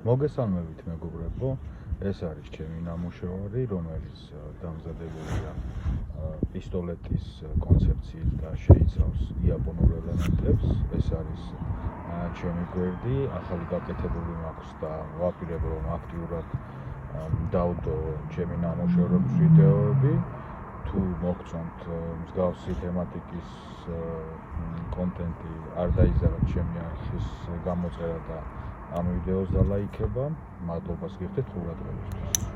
მოგესალმებით მეგობრებო, ეს არის ჩემი ნამუშევარი, რომელიც დამზადებულია პისტოლეტის კონცეფციით და შეიცავს იაპონურ ელემენტებს. ეს არის ჩემი გვერდი, ახალი გაკეთებული მაქვს და ვაპირებ რომ აქტიურად დავდო ჩემი ნამუშევრების ვიდეოები. თუ მოგწონთ მსგავსი თემატიკის კონტენტი, არ დაიზარდეთ ჩემი არხის გამოწერა და ამ ვიდეოს დალაიქება. მადლობას გიხდით ყურადღებისთვის.